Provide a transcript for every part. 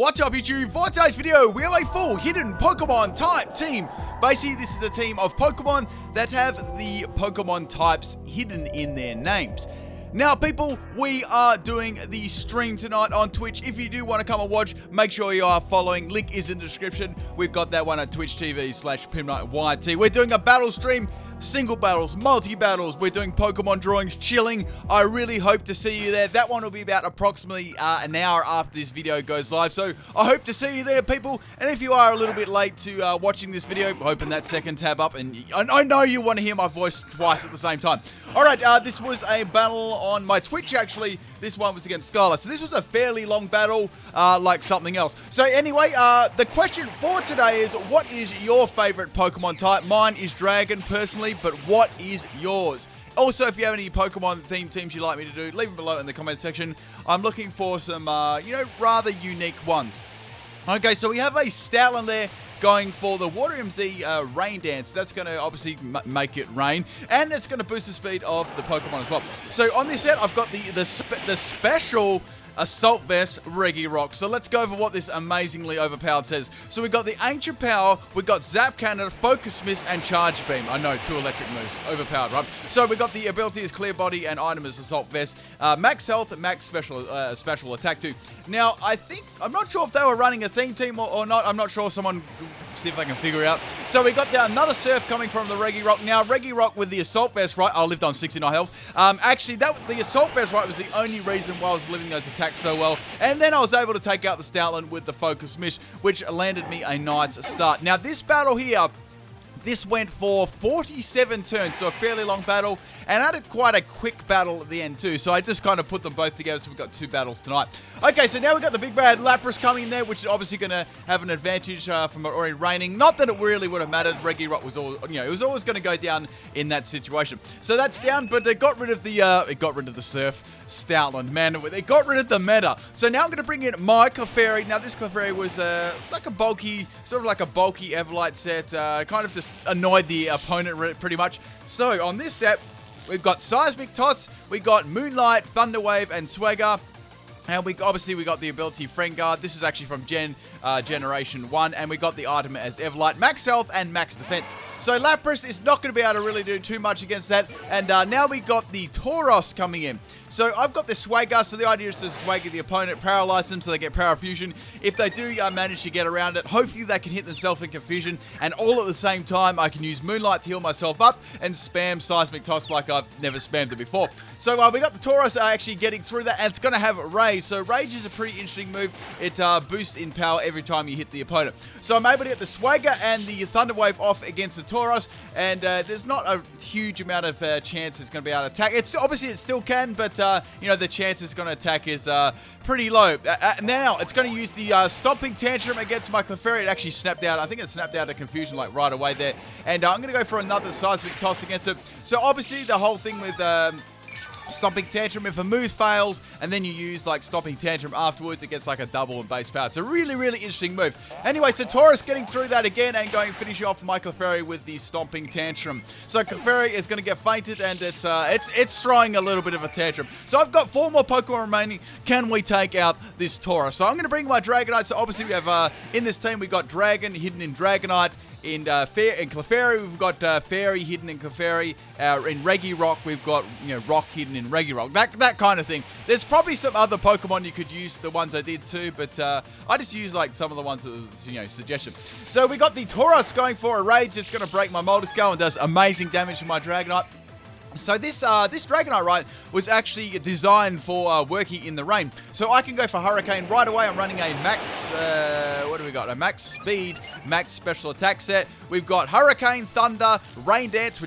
What's up YouTube? For today's video, we have a full hidden Pokemon type team. Basically, this is a team of Pokemon that have the Pokemon types hidden in their names. Now people, we are doing the stream tonight on Twitch. If you do want to come and watch, make sure you are following. Link is in the description. We've got that one at Twitch TV/PimpniteYT. We're doing a battle stream, single battles, multi-battles. We're doing Pokemon drawings, chilling. I really hope to see you there. That one will be about approximately an hour after this video goes live. So I hope to see you there, people. And if you are a little bit late to watching this video, open that second tab up. And I know you want to hear my voice twice at the same time. All right, this was a battle on my Twitch, actually. This one was against Carla. So this was a fairly long battle, like something else. So anyway, the question for today is, what is your favorite Pokemon type? Mine is Dragon, personally, but what is yours? Also, if you have any Pokemon themed teams you'd like me to do, leave them below in the comment section. I'm looking for some, rather unique ones. Okay, so we have a Stoutland there going for the Water MZ Rain Dance. That's going to obviously make it rain, and it's going to boost the speed of the Pokemon as well. So on this set, I've got the special Assault Vest Regirock. So let's go over what this amazingly overpowered says. So we've got the Ancient Power, we've got Zap Cannon, Focus Miss, and Charge Beam. I know, 2 electric moves. Overpowered, right? So we've got the ability is Clear Body and item is Assault Vest. Max Health, Max Special Attack too. Now, I'm not sure if they were running a theme team or not. I'm not sure. Someone see if I can figure it out. So we got another Surf coming from the Regirock. Now, Regirock with the Assault Vest, right? I lived on 69 health. Actually, the Assault Vest, right, was the only reason why I was living those attacks so well. And then I was able to take out the Stoutland with the Focus Miss, which landed me a nice start. Now, this battle here, this went for 47 turns, so a fairly long battle, and I had quite a quick battle at the end too, so I just kind of put them both together, so we've got 2 battles tonight. Okay, so now we've got the big bad Lapras coming in there, which is obviously going to have an advantage from it already raining. Not that it really would have mattered. Regirock was it was always going to go down in that situation. So that's down, but they got rid of the Surf Stoutland, man. It got rid of the meta. So now I'm going to bring in my Clefairy. Now this Clefairy was like a bulky Everlight set, kind of just annoyed the opponent pretty much. So on this set, we've got Seismic Toss, we got Moonlight, Thunder Wave, and Swagger. And we got the ability Friend Guard. This is actually from Generation 1. And we got the item as Everlight, Max Health, and Max Defense. So Lapras is not going to be able to really do too much against that. And now we got the Tauros coming in. So I've got the Swagger. So the idea is to swagger the opponent, paralyze them so they get Power Fusion. If they do manage to get around it, hopefully they can hit themselves in confusion. And all at the same time, I can use Moonlight to heal myself up and spam Seismic Toss like I've never spammed it before. So we got the Tauros actually getting through that, and it's going to have Rage. So Rage is a pretty interesting move. It boosts in power every time you hit the opponent. So I'm able to get the Swagger and the Thunder Wave off against the Tauros, and there's not a huge amount of chance it's going to be able to attack. Obviously it still can, but the chance it's going to attack is pretty low. Now it's going to use the Stomping Tantrum against my Clefairy. It actually snapped out. I think it snapped out of confusion like right away there, and I'm going to go for another Seismic Toss against it. So obviously the whole thing with Stomping Tantrum, if a move fails and then you use like Stomping Tantrum afterwards, it gets like a double in base power. It's a really, really interesting move. Anyway, so Tauros getting through that again and finishing off my Clefairy with the Stomping Tantrum. So Clefairy is going to get fainted, and it's throwing a little bit of a tantrum. So I've got 4 more Pokemon remaining. Can we take out this Tauros? So I'm going to bring my Dragonite. So obviously we have in this team we got Dragon hidden in Dragonite. In Clefairy, we've got Fairy hidden in Clefairy. In Regirock, we've got Rock hidden in Regirock. That kind of thing. There's probably some other Pokemon you could use, the ones I did too, but I just use like some of the ones that was suggestion. So we got the Tauros going for a Rage. It's going to break my Moldskull and does amazing damage to my Dragonite. So this Dragonite, right, was actually designed for working in the rain. So I can go for Hurricane right away. I'm running a max, what do we got? A max speed, max special attack set. We've got Hurricane, Thunder, Rain Dance,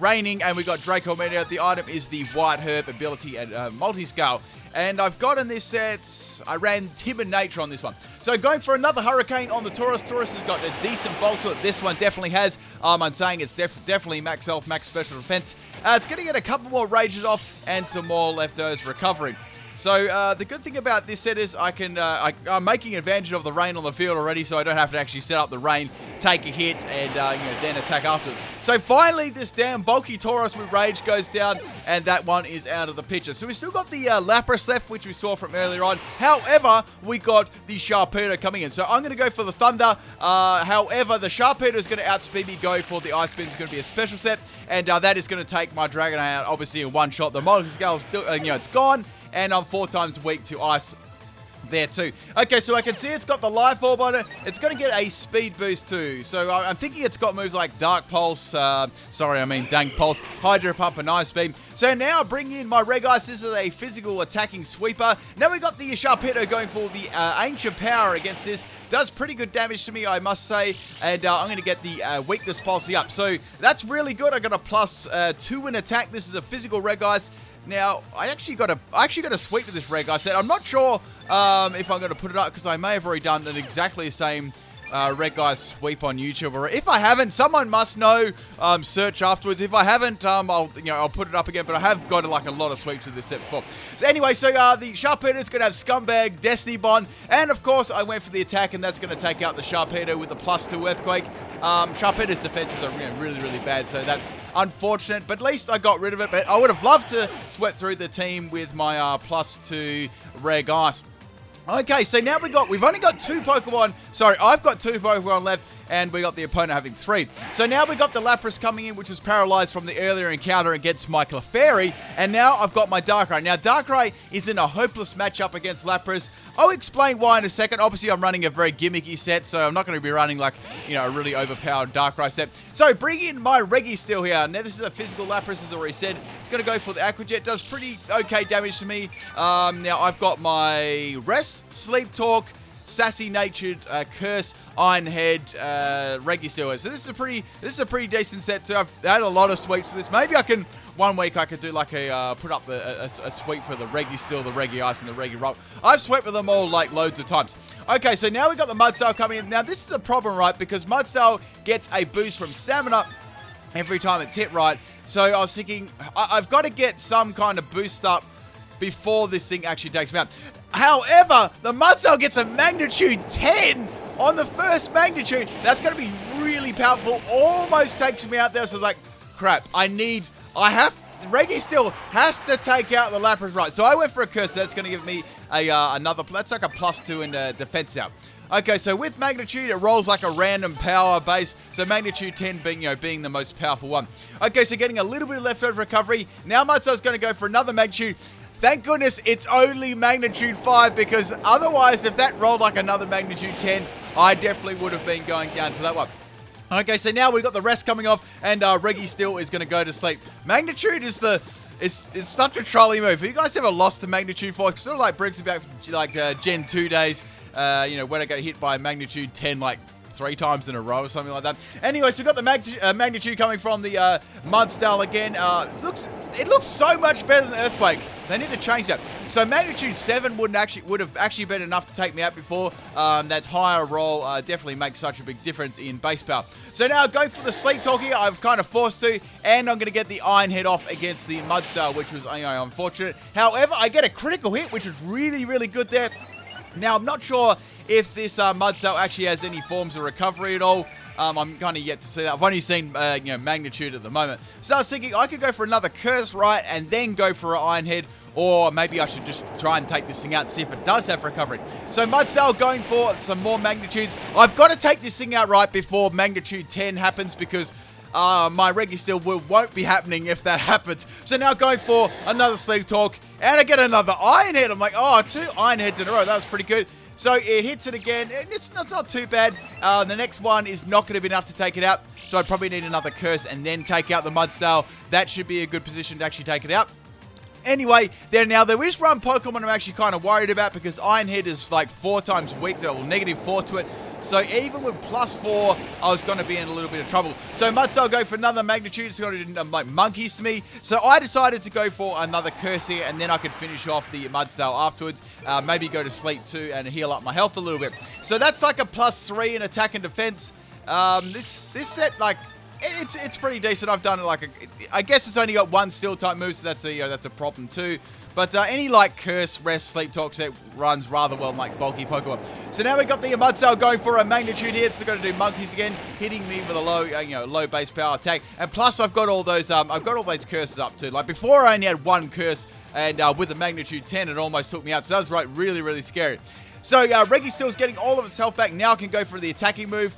Raining, and we've got Draco Meteor. The item is the White Herb ability and Multiscale. And I've got in this set, I ran Timid Nature on this one. So going for another Hurricane on the Tauros. Tauros has got a decent bulk to it. This one definitely has. I'm saying it's definitely Max Health, Max Special Defense. It's going to get a couple more Rages off and some more leftovers recovering. So the good thing about this set is I'm making advantage of the rain on the field already, so I don't have to actually set up the rain, take a hit, and then attack after. So finally, this damn bulky Tauros with Rage goes down, and that one is out of the picture. So we still got the Lapras left, which we saw from earlier on. However, we got the Sharpedo coming in. So I'm going to go for the Thunder. However, the Sharpedo is going to outspeed me. Go for the Ice Beam. It's going to be a special set, and that is going to take my Dragonite out, obviously, in one shot. The Molten Scale is still, it's gone. And I'm 4 times weak to ice there too. Okay, so I can see it's got the Life Orb on it. It's going to get a speed boost too. So I'm thinking it's got moves like Dark Pulse, Dank Pulse, Hydro Pump, and Ice Beam. So now bringing in my Regice. This is a physical attacking sweeper. Now we got the Sharpedo going for the Ancient Power against this. Does pretty good damage to me, I must say. And I'm going to get the Weakness Policy up. So that's really good. I got a +2 in attack. This is a physical Regice. Now, I actually got a sweep with this Regice set. I'm not sure if I'm going to put it up because I may have already done exactly the same Regice sweep on YouTube. Or if I haven't, someone must know. Search afterwards. If I haven't, I'll put it up again. But I have got a lot of sweeps with this set before. So anyway, the Sharpedo is going to have Scumbag, Destiny Bond, and of course I went for the attack, and that's going to take out the Sharpedo with the +2 Earthquake. Sharpedo's defenses are really, really bad, so that's unfortunate, but at least I got rid of it. But I would have loved to sweat through the team with my +2 Regice. Okay, so now we've only got 2 Pokemon. Sorry, I've got 2 Pokemon left, and we got the opponent having 3. So now we got the Lapras coming in, which was paralyzed from the earlier encounter against my Clefairy, and now I've got my Darkrai. Now, Darkrai is in a hopeless matchup against Lapras. I'll explain why in a second. Obviously, I'm running a very gimmicky set, so I'm not going to be running a really overpowered Darkrai set. So, bring in my Registeel here. Now, this is a physical Lapras, as already said. It's going to go for the Aqua Jet. Does pretty okay damage to me. Now, I've got my Rest, Sleep Talk, Sassy Natured, Curse, Iron Head, Registeel. So this is a pretty decent set too. I've had a lot of sweeps to this. Maybe one week I could do put up a sweep for the Registeel, the Regice, and the Regirock. I've swept with them all loads of times. Okay, so now we've got the Mudsdale coming in. Now this is a problem, right? Because Mudsdale gets a boost from stamina every time it's hit, right? So I was thinking, I've got to get some kind of boost up before this thing actually takes me out. However, the Mudsdale gets a magnitude 10 on the first magnitude. That's going to be really powerful. Almost takes me out there. So I was like, crap, Registeel has to take out the Lapras, right? So I went for a Curse. That's going to give me that's like a +2 in defense now. Okay, so with Magnitude, it rolls like a random power base. So Magnitude 10 being the most powerful one. Okay, so getting a little bit of leftover recovery. Now Mudsdale's going to go for another Magnitude. Thank goodness it's only Magnitude 5, because otherwise, if that rolled like another Magnitude 10, I definitely would have been going down to that one. Okay, so now we've got the rest coming off, and Registeel is going to go to sleep. Magnitude is it's such a trolley move. Have you guys ever lost to Magnitude 4? It sort of brings me back Gen 2 days, when I got hit by Magnitude 10 3 times in a row or something like that. Anyway, so we've got the Magnitude coming from the Mudsdale again. It looks so much better than Earthquake. They need to change that. So Magnitude 7 would have actually been enough to take me out before. That higher roll definitely makes such a big difference in base power. So now going for the Sleep Talk here, I've kind of forced to, and I'm going to get the Iron Head off against the Mudsdale, which was unfortunate. However, I get a critical hit, which is really, really good there. Now, I'm not sure if this Mudsdale actually has any forms of recovery at all. I'm kind of yet to see that. I've only seen Magnitude at the moment. So I was thinking I could go for another Curse, right, and then go for an Iron Head. Or maybe I should just try and take this thing out and see if it does have recovery. So Mudsdale going for some more Magnitudes. I've got to take this thing out right before Magnitude 10 happens, because my Registeel won't be happening if that happens. So now going for another Sleep Talk, and I get another Iron Head. I'm like, 2 Iron Heads in a row. That was pretty good. So it hits it again, and it's not too bad. The next one is not going to be enough to take it out, so I probably need another Curse and then take out the Mudsdale. That should be a good position to actually take it out. Anyway, there is one Pokemon I'm actually kind of worried about, because Iron Head is 4 times weak to it, or -4 to it. So even with +4, I was going to be in a little bit of trouble. So Mudsdale go for another Magnitude. It's going to do monkeys to me. So I decided to go for another Curse here, and then I could finish off the Mudsdale afterwards. Maybe go to sleep too and heal up my health a little bit. So that's like a +3 in attack and defense. This set, it's pretty decent. I've done it like I guess it's only got one steel type move, so that's a problem too. But any like Curse, Rest, Sleep Talk set runs rather well in like bulky Pokemon. So now we got the Mudsail going for a magnitude here. It's going to do monkeys again, hitting me with a low, low base power attack. And plus I've got all those curses up too. Like before I only had one curse, and with the magnitude 10 it almost took me out. So that was really, really scary. So Registeel's getting all of its health back. Now I can go for the attacking move.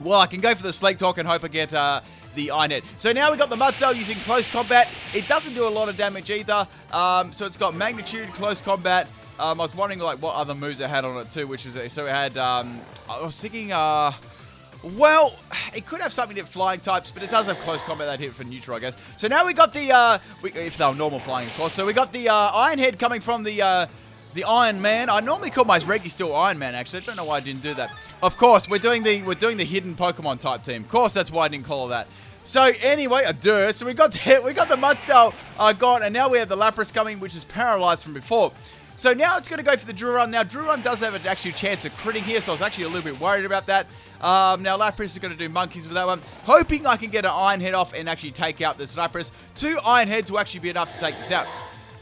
Well, I can go for the Sleep Talk and hope I get the Iron Head. So now we got the Mudsail using Close Combat. It doesn't do a lot of damage either. So it's got Magnitude, Close Combat. I was wondering like what other moves it had on it too, which is so it had. I was thinking, well, it could have something that flying types, but it does have Close Combat that hit for neutral, I guess. So now we got the if they were normal flying, of course. So we got the Iron Head coming from the Iron Man. I normally call my Registeel Iron Man, actually. I don't know why I didn't do that. Of course, we're doing the hidden Pokemon type team. Of course, that's why I didn't call it that. So anyway, so we got the Mudsail gone, and now we have the Lapras coming, which is paralyzed from before. So now it's going to go for the Drill Run. Now, Drill Run does have an actual chance of critting here, so I was actually a little bit worried about that. Now, Lapras is going to do monkeys with that one. Hoping I can get an Iron Head off and actually take out this Lapras. 2 Iron Heads will actually be enough to take this out.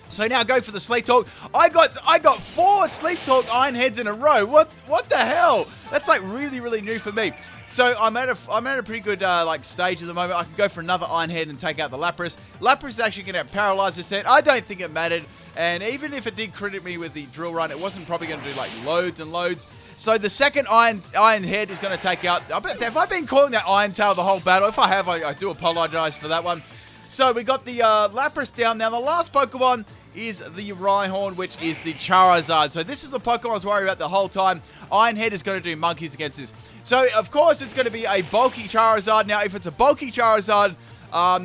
So now go for the Sleep Talk. I got 4 Sleep Talk Iron Heads in a row. What the hell? That's like really, really new for me. So I'm at a pretty good like stage at the moment. I can go for another Iron Head and take out the Lapras. Lapras is actually going to paralyze this set. I don't think it mattered. And even if it did crit me with the Drill Run, it wasn't probably going to do like loads and loads. So the second Iron Head is going to take out. Have I been calling that Iron Tail the whole battle? If I have, I do apologize for that one. So we got the Lapras down. Now the last Pokemon is the Rhyhorn, which is the Charizard. So this is the Pokemon I was worried about the whole time. Iron Head is going to do monkeys against this. So of course it's going to be a bulky Charizard. Now if it's a bulky Charizard,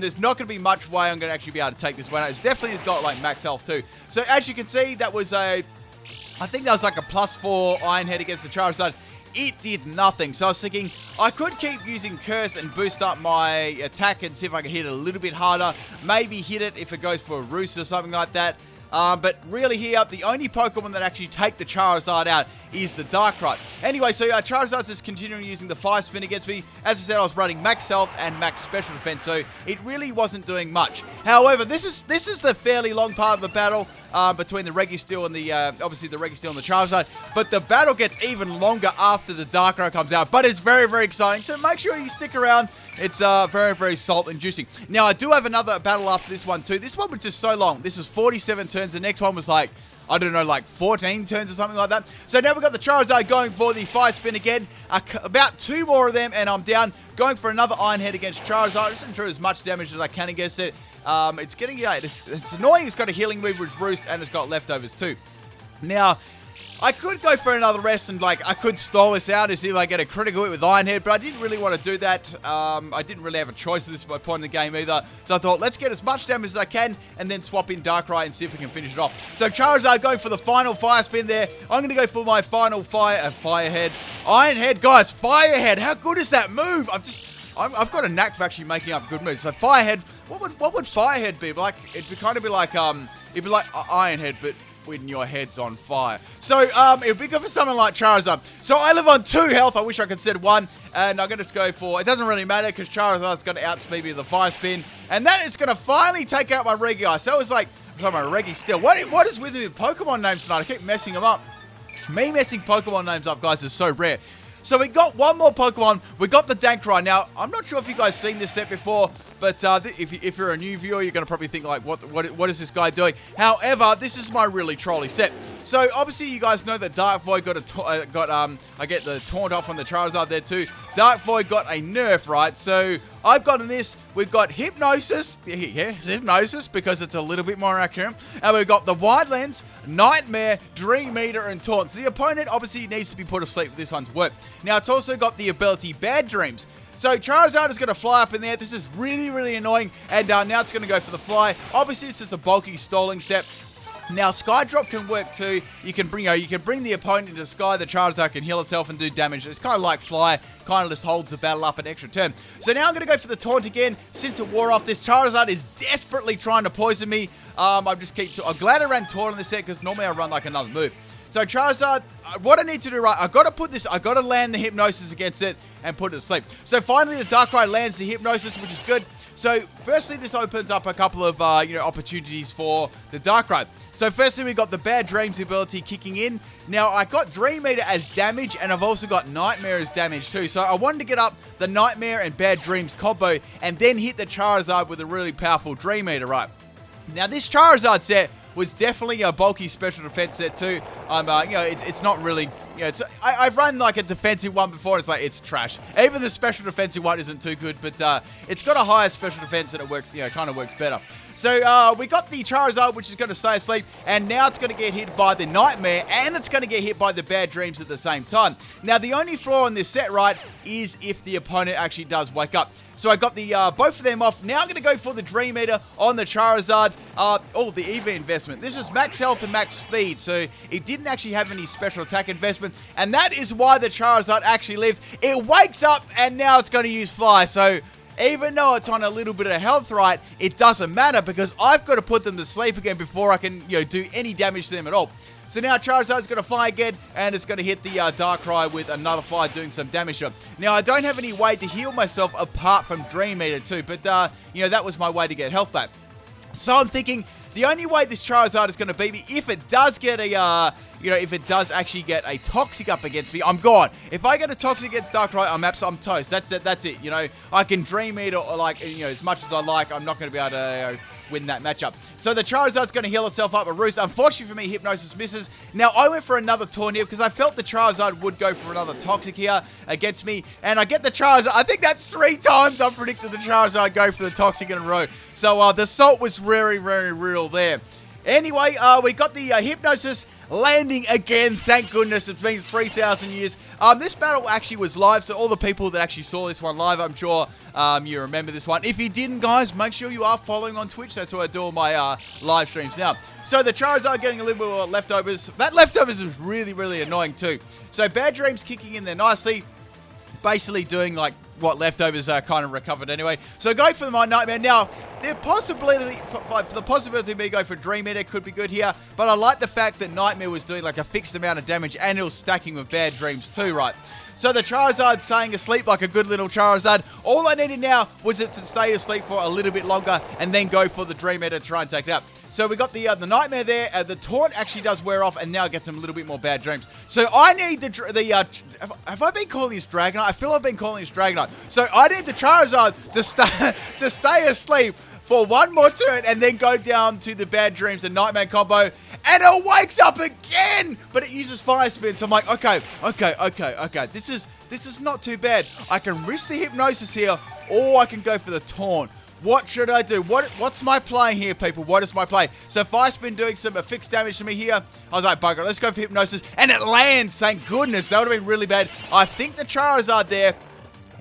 there's not going to be much way I'm going to actually be able to take this one out. It's definitely has got like max health too. So as you can see, that was I think that was like a +4 Iron Head against the Charizard. It did nothing. So I was thinking I could keep using Curse and boost up my attack and see if I can hit it a little bit harder. Maybe hit it if it goes for a Roost or something like that. But really here, the only Pokemon that actually take the Charizard out is the Darkrai. Anyway, so Charizard's just continuing using the Fire Spin against me. As I said, I was running max health and max special defense, so it really wasn't doing much. However, this is the fairly long part of the battle between the Registeel and the, obviously the Registeel and the Charizard. But the battle gets even longer after the Darkrai comes out. But it's very, very exciting, so make sure you stick around. It's very, very salt-inducing. Now, I do have another battle after this one, too. This one was just so long. This was 47 turns. The next one was like, I don't know, like 14 turns or something like that. So now we've got the Charizard going for the Fire Spin again. About 2 more of them, and I'm down. Going for another Iron Head against Charizard. Just ensure as much damage as I can against it. It's getting, it's annoying. It's got a healing move, which Roost, and it's got leftovers, too. Now, I could go for another rest and like I could stall this out and see if I get a critical hit with Iron Head, but I didn't really want to do that. I didn't really have a choice at this point in the game either. So I thought, let's get as much damage as I can and then swap in Darkrai and see if we can finish it off. So Charizard going for the final Fire Spin there. I'm going to go for my final Fire Head. Iron Head, guys, Fire Head. How good is that move? I've got a knack for actually making up good moves. So Fire Head, what would Fire Head be? Like, it'd kind of be like, it'd be like Iron Head, but when your head's on fire. So, it would be good for someone like Charizard. So, I live on 2 health. I wish I could set 1. And I'm going to just go for... It doesn't really matter because Charizard's going to outspeed me with the Fire Spin. And that is going to finally take out my Reggie. So, it was like... I'm talking about Reggie still. What is with me with Pokemon names tonight? I keep messing them up. Me messing Pokemon names up, guys, is so rare. So, we got one more Pokemon. We got the Darkrai. Now, I'm not sure if you guys seen this set before... But if you're a new viewer, you're going to probably think, like, what is this guy doing? However, this is my really trolly set. So, obviously, you guys know that Dark Void I get the Taunt off on the Charizard there too. Dark Void got a nerf, right? So, I've gotten this. We've got Hypnosis. Yeah, it's Hypnosis because it's a little bit more accurate. And we've got the Wide Lens, Nightmare, Dream Meter, and Taunt. So, the opponent obviously needs to be put asleep for this one to work. Now, it's also got the ability Bad Dreams. So Charizard is going to fly up in there. This is really, really annoying. And now it's going to go for the fly. Obviously, it's just a bulky stalling set. Now, Sky Drop can work too. You can bring the opponent into Sky. The Charizard can heal itself and do damage. It's kind of like Fly. Kind of just holds the battle up an extra turn. So now I'm going to go for the Taunt again. Since it wore off, this Charizard is desperately trying to poison me. I'm glad I ran Taunt on this set because normally I run like another move. So Charizard, what I need to do, right, I got to land the Hypnosis against it and put it to sleep. So finally the Darkrai lands the Hypnosis, which is good. So firstly, this opens up a couple of, opportunities for the Darkrai. So firstly, we got the Bad Dreams ability kicking in. Now, I got Dream Eater as damage, and I've also got Nightmare as damage too. So I wanted to get up the Nightmare and Bad Dreams combo, and then hit the Charizard with a really powerful Dream Eater, right? Now, this Charizard set was definitely a bulky special defense set too. It's not really, I've run like a defensive one before. It's like, it's trash. Even the special defensive one isn't too good, but it's got a higher special defense and it works, kind of works better. So we got the Charizard, which is going to stay asleep, and now it's going to get hit by the Nightmare, and it's going to get hit by the Bad Dreams at the same time. Now, the only flaw in this set, right, is if the opponent actually does wake up. So I got the both of them off. Now I'm going to go for the Dream Eater on the Charizard. The EV investment. This is max health and max speed, so it didn't actually have any special attack investment, and that is why the Charizard actually lived. It wakes up, and now it's going to use Fly, so even though it's on a little bit of health, right, it doesn't matter because I've got to put them to sleep again before I can, do any damage to them at all. So now Charizard's going to fly again, and it's going to hit the Darkrai with another fly, doing some damage to him. Now, I don't have any way to heal myself apart from Dream Eater too, but, that was my way to get health back. So I'm thinking the only way this Charizard is going to beat me, if it does get a, if it does actually get a Toxic up against me, I'm gone. If I get a Toxic against Darkrai, I'm toast. That's it, I can Dream Eater, as much as I like. I'm not going to be able to win that matchup. So the Charizard's going to heal itself up a Roost. Unfortunately for me, Hypnosis misses. Now, I went for another Taunt here because I felt the Charizard would go for another Toxic here against me. And I get the Charizard. I think that's 3 times I predicted the Charizard go for the Toxic in a row. So the salt was very, very real there. Anyway, we got the Hypnosis landing again. Thank goodness. It's been 3,000 years. This battle actually was live, so all the people that actually saw this one live, I'm sure you remember this one. If you didn't, guys, make sure you are following on Twitch. That's where I do all my live streams now. So the Charizard getting a little bit of leftovers. That leftovers is really, really annoying too. So Bad Dreams kicking in there nicely. Basically doing like what leftovers are kind of recovered anyway. So going for my Nightmare. Now, the possibility of me going for Dream Eater could be good here, but I like the fact that Nightmare was doing like a fixed amount of damage and it was stacking with Bad Dreams too, right? So the Charizard staying asleep like a good little Charizard. All I needed now was it to stay asleep for a little bit longer and then go for the Dream Eater to try and take it out. So we got the Nightmare there. The Taunt actually does wear off, and now it gets him a little bit more Bad Dreams. So I need have I been calling this Dragonite? I feel I've been calling this Dragonite. So I need the Charizard to stay asleep for one more turn and then go down to the Bad Dreams and Nightmare combo, and it wakes up again, but it uses Fire Spin. So I'm like, okay. This is not too bad. I can risk the Hypnosis here, or I can go for the Taunt. What should I do? What's my play here, people? What is my play? So Fire Spin doing some fixed damage to me here. I was like, bugger, let's go for Hypnosis. And it lands, thank goodness. That would have been really bad. I think the Charizard there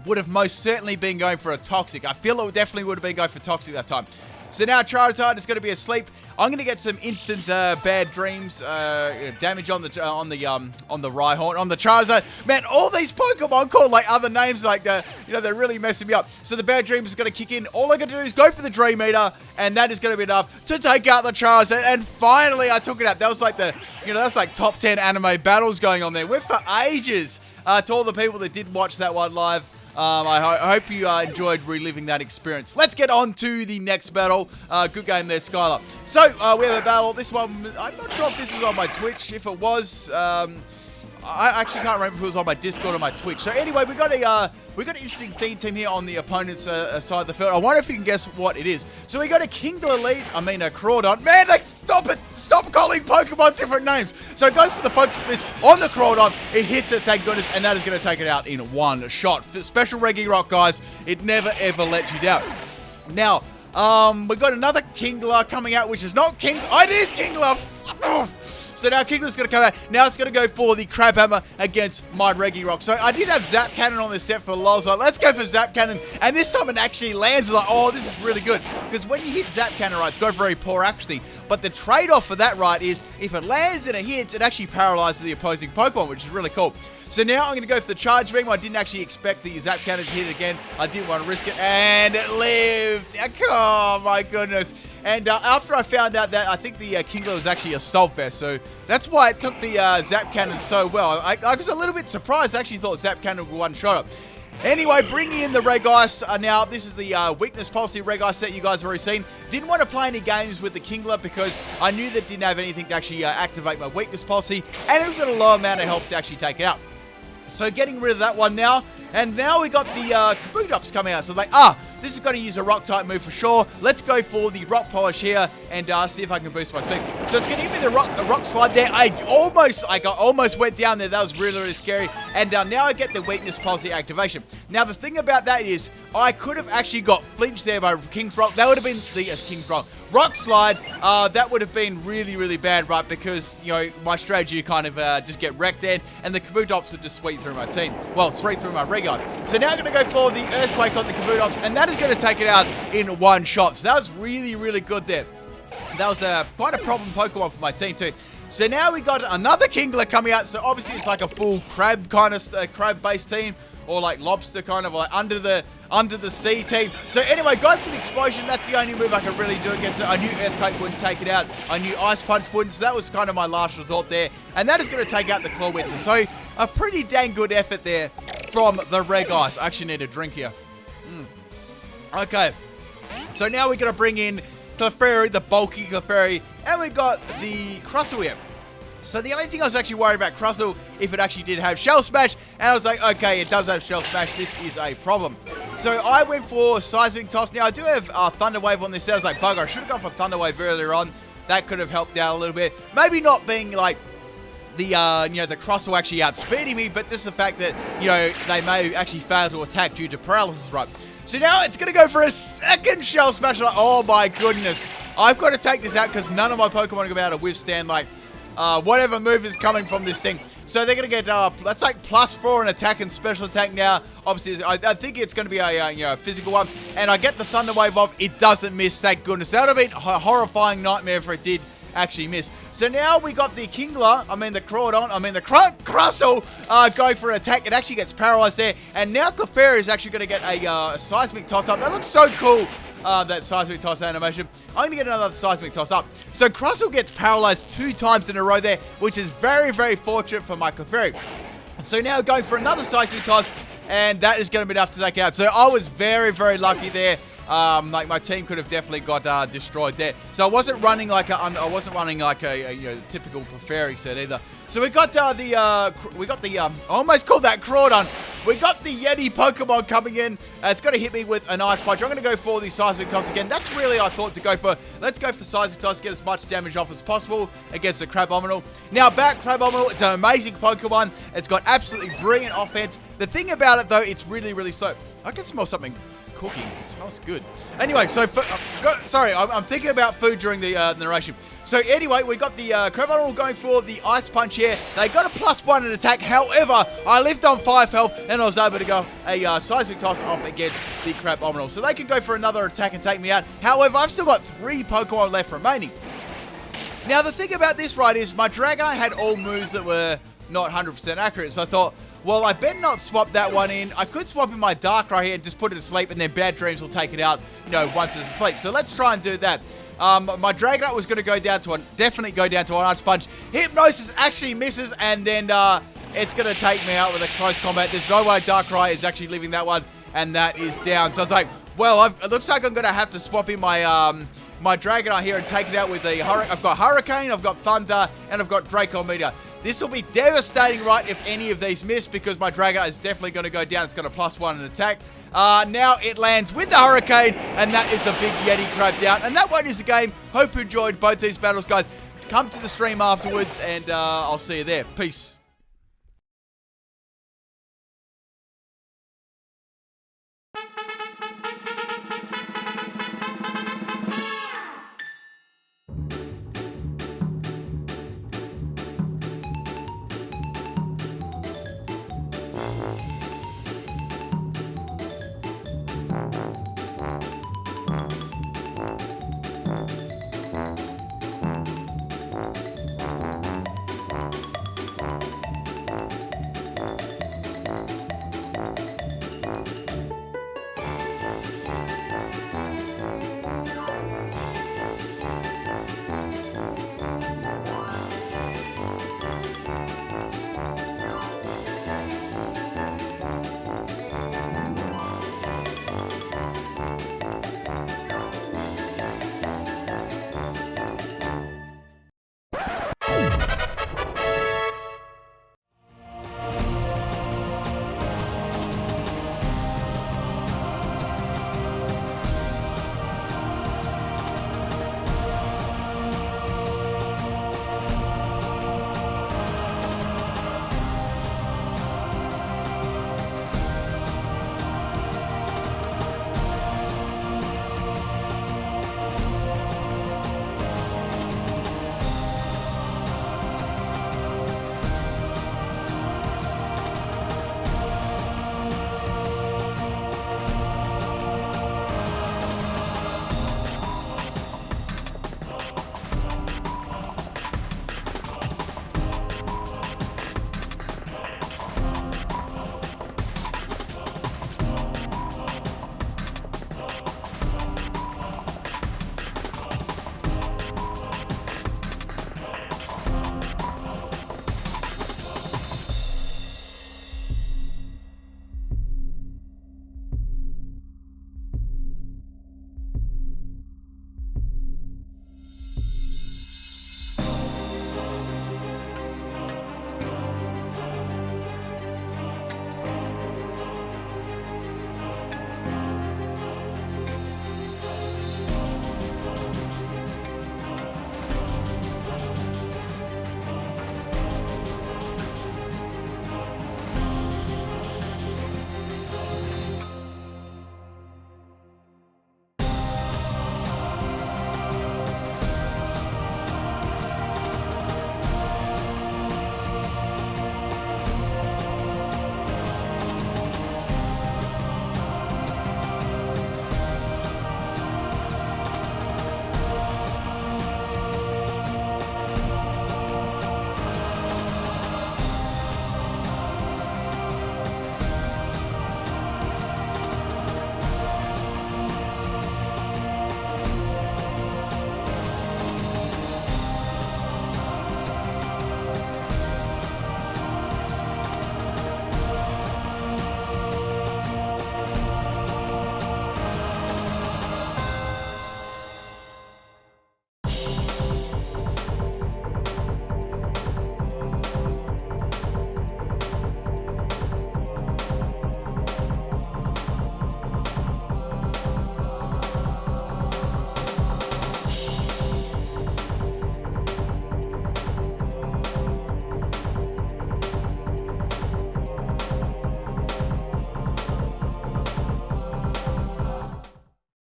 would have most certainly been going for a Toxic. I feel it definitely would have been going for Toxic that time. So now Charizard is going to be asleep. I'm going to get some instant Bad Dreams damage on the Rhyhorn, on the Charizard. Man, all these Pokemon called like other names, like they're really messing me up. So the Bad Dreams is going to kick in. All I got to do is go for the Dream Eater, and that is going to be enough to take out the Charizard. And finally, I took it out. That was like that's like top 10 anime battles going on there. Went for ages. To all the people that did watch that one live. I hope you enjoyed reliving that experience. Let's get on to the next battle. Good game there, Skylar. So, we have a battle. This one, I'm not sure if this was on my Twitch. If it was, I actually can't remember if it was on my Discord or my Twitch. So anyway, we got an interesting theme team here on the opponent's side of the field. I wonder if you can guess what it is. So we got a Kingler lead. I mean a Crawdon. Man, stop it! Stop calling Pokemon different names. So go for the Focus Mist on the Crawdon. It hits it, thank goodness, and that is going to take it out in one shot. Special Regirock, guys. It never ever lets you down. Now, we got another Kingler coming out, which is not King. Oh, it is Kingler. So now Kingler's going to come out. Now it's going to go for the Crab Hammer against my Regirock. So I did have Zap Cannon on this set for lols. Like, let's go for Zap Cannon. And this time it actually lands. Like, oh, this is really good. Because when you hit Zap Cannon, right, it's got very poor accuracy. But the trade-off for that, right, is if it lands and it hits, it actually paralyzes the opposing Pokemon, which is really cool. So now I'm going to go for the Charge Beam. I didn't actually expect the Zap Cannon to hit it again. I didn't want to risk it. And it lived. Oh, my goodness. And after I found out that I think the Kingler was actually a Assault Vest, so that's why it took the Zap Cannon so well. I was a little bit surprised. I actually thought Zap Cannon would one-shot it. Anyway, bringing in the Reg Ice. Now, this is the Weakness Policy Reg Ice set you guys have already seen. Didn't want to play any games with the Kingler because I knew that didn't have anything to actually activate my Weakness Policy, and it was at a low amount of health to actually take it out. So getting rid of that one now, and now we got the Kaboom coming out. So like, this is going to use a rock type move for sure. Let's go for the rock polish here and see if I can boost my speed. So it's going to give me the rock slide there. I almost went down there. That was really, really scary. And now I get the weakness policy activation. Now the thing about that is I could have actually got flinched there by King's Rock. That would have been the King's Rock. Rock slide, that would have been really, really bad, right? Because, you know, my strategy kind of just get wrecked then, and the Kaboom would just sweep through my team. Well, sweep through my Reg Guys. So now I'm going to go for the Earthquake on the Kaboom, and that is going to take it out in one shot. So that was really, really good there. That was quite a problem Pokemon for my team too. So now we got another Kingler coming out. So obviously it's like a full crab kind of crab-based team, or like lobster kind of like under the sea team. So anyway, going for the explosion, that's the only move I can really do against it. I knew Earthquake wouldn't take it out. I knew Ice Punch wouldn't, so that was kind of my last resort there. And that is going to take out the Claw Witzer. So a pretty dang good effort there from the Reg Ice. I actually need a drink here. Okay, so now we're going to bring in Clefairy, the bulky Clefairy, and we got the Crustle here. So the only thing I was actually worried about Crustle, if it actually did have Shell Smash, and I was like, okay, it does have Shell Smash, this is a problem. So I went for Seismic Toss. Now I do have Thunder Wave on this set. I was like, bugger, I should have gone for Thunder Wave earlier on. That could have helped out a little bit. Maybe not being like the the Crustle actually outspeeding me, but just the fact that, you know, they may actually fail to attack due to paralysis, right? So now it's going to go for a second Shell Smash. Like, oh my goodness. I've got to take this out because none of my Pokemon are going to be able to withstand, like, whatever move is coming from this thing. So they're going to get, that's like +4 in attack and special attack now. Obviously, I think it's going to be a physical one. And I get the Thunder Wave off. It doesn't miss, thank goodness. That would have been a horrifying nightmare if it did actually miss. So now we got the Kingler, the Crustle going for an attack. It actually gets paralyzed there. And now Clefairy is actually going to get a Seismic Toss-Up. That looks so cool. That Seismic Toss animation. I'm going to get another Seismic Toss-Up. So Crustle gets paralyzed 2 times in a row there, which is very, very fortunate for my Clefairy. So now going for another Seismic Toss, and that is going to be enough to take out. So I was very, very lucky there. Like my team could have definitely got destroyed there. So I wasn't running like a typical Clefairy set either. So we got I almost called that Crawdon. We got the Yeti Pokemon coming in. It's going to hit me with an Ice Punch. I'm going to go for the Seismic Toss again. That's really I thought to go for. Let's go for Seismic Toss, get as much damage off as possible against the Crabominal. Now back Crabominal, it's an amazing Pokemon. It's got absolutely brilliant offense. The thing about it though, it's really, really slow. I can smell something cooking. It smells good. Anyway, so I'm thinking about food during the narration. So anyway, we got the Crabominal going for the Ice Punch here. They got a +1 in attack. However, I lived on 5 health and I was able to go a Seismic Toss off against the Crabominal. So they can go for another attack and take me out. However, I've still got 3 Pokemon left remaining. Now the thing about this, right, is my Dragonite had all moves that were not 100% accurate. So I thought, well, I better not swap that one in. I could swap in my Darkrai here and just put it to sleep, and then Bad Dreams will take it out, once it's asleep. So let's try and do that. My Dragonite was going to go down to definitely go down to an Ice Punch. Hypnosis actually misses, and then it's going to take me out with a close combat. There's no way Darkrai is actually leaving that one, and that is down. So I was like, well, it looks like I'm going to have to swap in my my Dragonite here and take it out with the I've got Hurricane, I've got Thunder, and I've got Draco Meteor. This will be devastating, right, if any of these miss, because my Dragonite is definitely going to go down. It's got a +1 in attack. Now it lands with the Hurricane, and that is a big Yeti crab down. And that one is the game. Hope you enjoyed both these battles, guys. Come to the stream afterwards, and I'll see you there. Peace.